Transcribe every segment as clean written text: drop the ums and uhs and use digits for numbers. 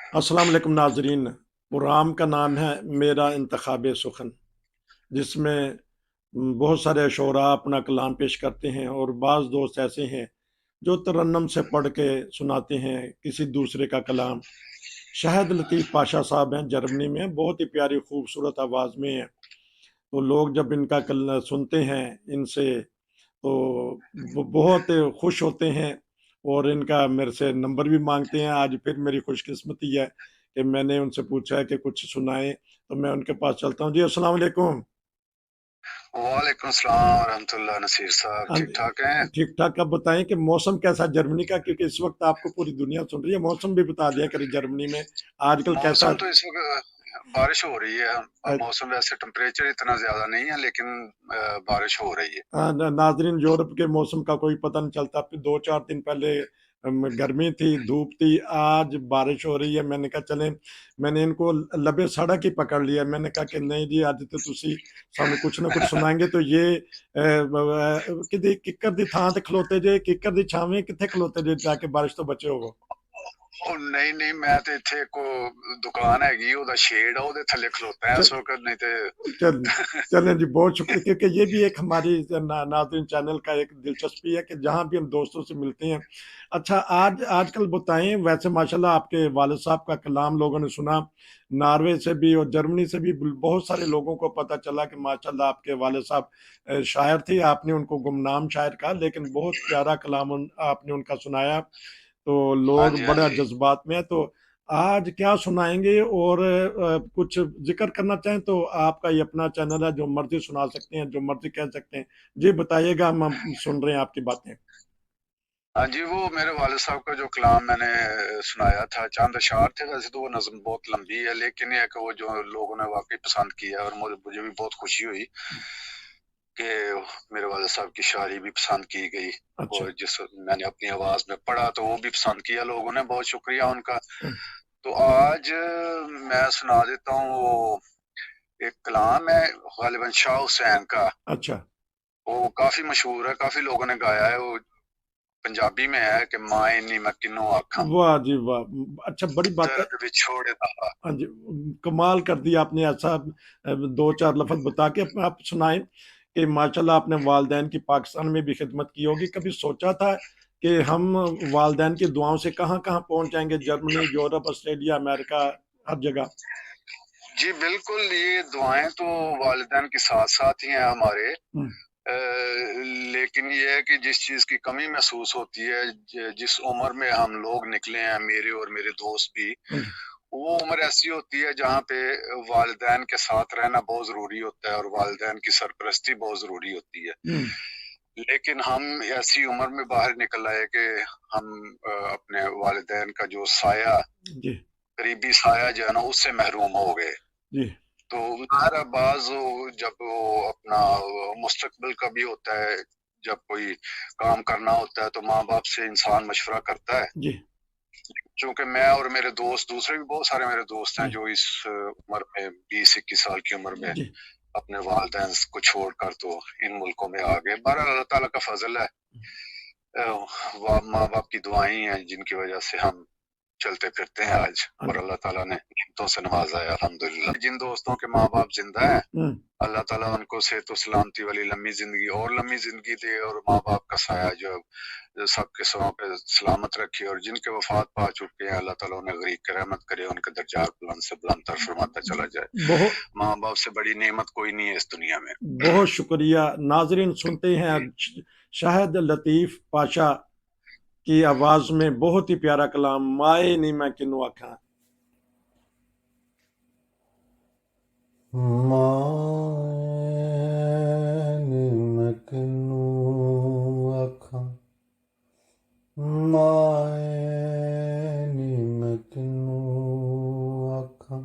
अस्सलाम वालेकुम नाजरीन। प्रोग्राम का नाम है मेरा इंतखाब सुखन, जिसमें बहुत सारे शोरा अपना कलाम पेश करते हैं और बाज़ दोस्त ऐसे हैं जो तरन्नुम से पढ़ के सुनाते हैं किसी दूसरे का कलाम। शाहिद लतीफ़ पाशा साहब हैं, जर्मनी में, बहुत ही प्यारी खूबसूरत आवाज़ में हैं। तो लोग जब इनका कल सुनते हैं इनसे, तो वो बहुत खुश होते हैं और इनका मेरे से नंबर भी मांगते हैं। आज फिर मेरी खुशकिस्मती है कि मैंने उनसे पूछा है कि कुछ सुनाएं, तो मैं उनके पास चलता हूँ। जी, अस्सलाम वालेकुम। वालेकुम सलाम रहमतुल्लाह। नसीर साहब हाँ ठीक जी, ठाक हैं? ठीक ठाक। आप बताएं कि मौसम कैसा है जर्मनी का, क्योंकि इस वक्त आपको पूरी दुनिया सुन रही है। मौसम भी बता दिया करिए जर्मनी में आजकल कैसा। मौसम तो इस वक्त बारिश हो रही है। अ, मौसम वैसे टेम्परेचर इतना ज्यादा नहीं है, लेकिन बारिश हो रही है। नाजरीन, यूरोप के मौसम का कोई पता नहीं चलता। फिर 2-4 दिन पहले गर्मी थी, धूप थी, आज बारिश हो रही है। मैंने कहा चलें, मैंने इनको लबे सड़क ही पकड़ लिया। मैंने कहा कि नहीं जी, ਅੱਜ ਤੇ ਤੁਸੀਂ ਸਾਨੂੰ ਕੁਛ ਨਾ ਕੁਛ ਸੁਣਾएंगे। तो ये ਕਿਦੀ ਕਿੱਕਰ ਦੀ ਥਾਂ ਤੇ ਖਲੋਤੇ ਜੇ, ਕਿੱਕਰ ਦੀ ਛਾਵੇਂ ਕਿੱਥੇ ਖਲੋਤੇ ਜੇ ਜਾ ਕੇ ਬਾਰਿਸ਼ ਤੋਂ ਬਚੇ ਹੋਵੋ। ਉਹ ਨਹੀਂ ਨਹੀਂ, ਮੈਂ ਤੇ ਇੱਥੇ ਕੋ ਦੁਕਾਨ ਹੈਗੀ, ਉਹਦਾ ਸ਼ੇਡ ਆ, ਉਹਦੇ ਥੱਲੇ ਖਲੋਤਾ ਹੈ ਇਸ ਵਕਤ। नहीं तो चल चलें जी, बहुत शुक्रिया, क्योंकि ये भी एक हमारी नाज़रीन चैनल का एक दिलचस्पी है कि जहाँ भी हम दोस्तों से मिलते हैं। अच्छा, आज आजकल बताएं, वैसे माशाल्लाह आपके वालिद साहब का कलाम लोगों ने सुना, नॉर्वे से भी और जर्मनी से भी बहुत सारे लोगों को पता चला कि माशाल्लाह आपके वालिद साहब शायर थे। आपने उनको गुमनाम शायर कहा, लेकिन बहुत प्यारा कलाम आपने उनका सुनाया। तो हाँ लोग जी हाँ बड़ा जी। जज्बात में है। तो आज क्या सुनाएंगे, और कुछ जिक्र करना चाहें तो आपका ये अपना चैनल है, जो मर्जी सुना सकते हैं, जो मर्जी कह सकते हैं। जी बताइएगा, हम सुन रहे हैं आपकी बातें। हाँ जी, वो मेरे वालिद साहब का जो कलाम मैंने सुनाया था, चंद अशार थे। वैसे तो वो नज़्म बहुत लंबी है, लेकिन ये है कि वो जो लोगों ने वाकई पसंद किया, और मुझे भी बहुत खुशी हुई कि मेरे वालिद साहब की शायरी भी पसंद की गई। अच्छा। और जिस मैंने अपनी आवाज में पढ़ा तो वो भी पसंद किया लोगों ने। बहुत शुक्रिया उनका। तो आज मैं सुना देता हूँ वो एक कलाम है गालिबन शाह हुसैन का। अच्छा। वो काफी मशहूर है, काफी लोगों ने गाया है। वो पंजाबी में है कि माए नी मैं किन्नों आखा, वाह जी वाह, अच्छा, बड़ी बात है। दर्द विछोड़े दा। हाँ जी, कमाल कर दिया आपने। ऐसा 2-4 लफ्ज बता के आप सुनाएं कि माशाल्लाह आपने वालदैन की पाकिस्तान में भी खिदमत की होगी। कभी सोचा था कि हम वालदैन की दुआओं से कहाँ कहाँ पहुंच जाएंगे, जर्मनी, यूरोप, ऑस्ट्रेलिया, अमेरिका, हर जगह। जी बिल्कुल, ये दुआएं तो वालिदैन के साथ साथ ही हैं हमारे। हम्म, लेकिन ये है कि जिस चीज की कमी महसूस होती है, जिस उम्र में हम लोग निकले हैं, मेरे और मेरे दोस्त भी, हाँ जी। वो उम्र ऐसी होती है जहाँ पे वालिदैन के साथ रहना बहुत जरूरी होता है और वालिदैन की सरपरस्ती बहुत जरूरी होती है। हम्म, लेकिन हम ऐसी उम्र में बाहर निकल आए कि हम अपने वालिदैन का जो साया, जी। करीबी साया जो है ना, उससे महरूम हो गए। जी। तो हमारा बाज जब वो अपना मुस्तकबिल का भी होता है, जब कोई काम करना होता है तो माँ बाप से इंसान मशवरा करता है। जी। चूंकि मैं और मेरे दोस्त, दूसरे भी बहुत सारे मेरे दोस्त हैं जी। जो इस उम्र में, 20-21 साल की उम्र में, जी। अपने वालिदैन को छोड़कर तो इन मुल्कों में आ गए। बहरहाल अल्लाह ताला का फजल है। माँ बाप की दुआएं हैं जिनकी वजह से हम चलते फिरते हैं आज, हाँ और जी। अल्लाह ताला ने नेमतों से नवाजा है अल्हम्दुलिल्लाह। जिन दोस्तों के माँ बाप जिंदा हैं, हम्म। अल्लाह ताला उनको सेहत और सलामती वाली लंबी जिंदगी, और लंबी जिंदगी दे, और माँ बाप का साया जो सबके सरों पे सलामत रखे। और जिनके वफात पा चुके हैं, अल्लाह ताला उन्हें गरीब की रहमत करे, उनके दर्जात बुलंद से बुलंद तर फरमाता चला जाए। बहुत माँ बाप से बड़ी नेमत कोई नहीं है इस दुनिया में। बहुत शुक्रिया नाजरीन। सुनते हैं जी शाहिद लतीफ़ पाशा की आवाज में बहुत ही प्यारा कलाम, माए नी मैं किनू आखा। मायने मैं किनू आखां, मायने मैं किनू आखां,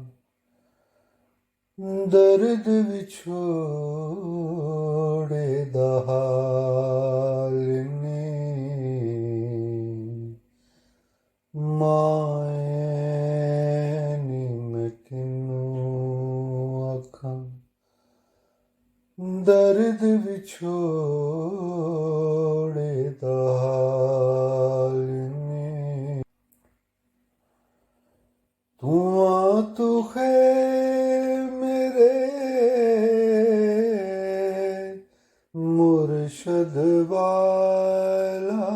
दर्द विछोड़े दा हाल ने, मायने मैं किनू आखां, दर्द विछोड़े दा हाल ने। ਤੂੰ ਹੈ ਮੇਰੇ ਮੁਰਸ਼ਦ ਵਾਲਾ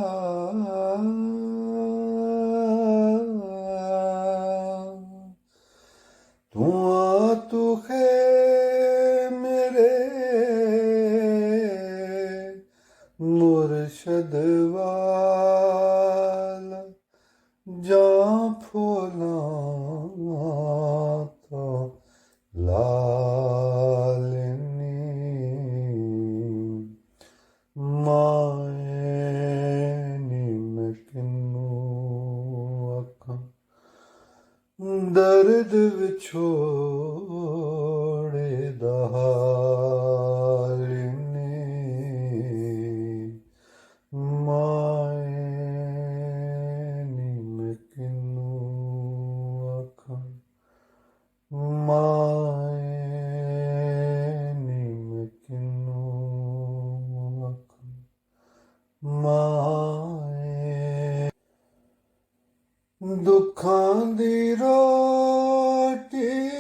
ਤੂੰ ਹੈ ਮੇਰੇ ਮੁਰਸ਼ਦ ਵਾਲਾ ਜਾਂ ਫੁੱਲਾਂ ਤੋਂ ਲਾਲਨੀ ਮਾਏ ਨੀ ਮੈਂ ਕਿਹਨੂੰ ਆਖਾਂ ਦਰਦ ਵਿਛੋੜੇ ਦਾ ਹਾਲ ਨੀ ਮਾਏ ਨੀ ਮੈਂ ਕਿਹਨੂੰ ਆਖਾਂ ਮਾਏ ਨੀ ਮੈਂ ਕਿਹਨੂੰ ਆਖਾਂ ਮਾਏ ਦੁੱਖਾਂ ਦੀ ਰੋਟੀ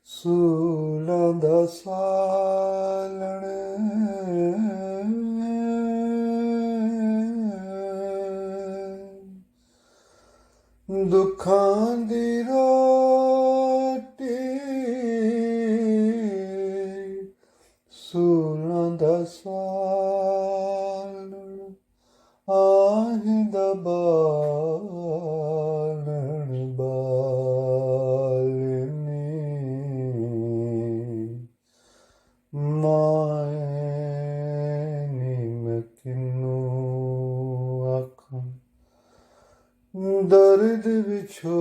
ਸੂਲਾਂ ਦਾ ਸਾਲਣ ਦੁੱਖਾਂ ਦੀ ਰੋਟੀ ਸੂਲਾਂ ਦਾ ਸਾਲਣ ਆਹੀਂ ਦਾ ਬਾਲਣ ਬਾਲਨੀ ਮਾਏ ਨੀ ਮੈਂ ਕਿਹਨੂੰ ਆਖਾਂ ਦਰਦ ਵਿਛੋੜੇ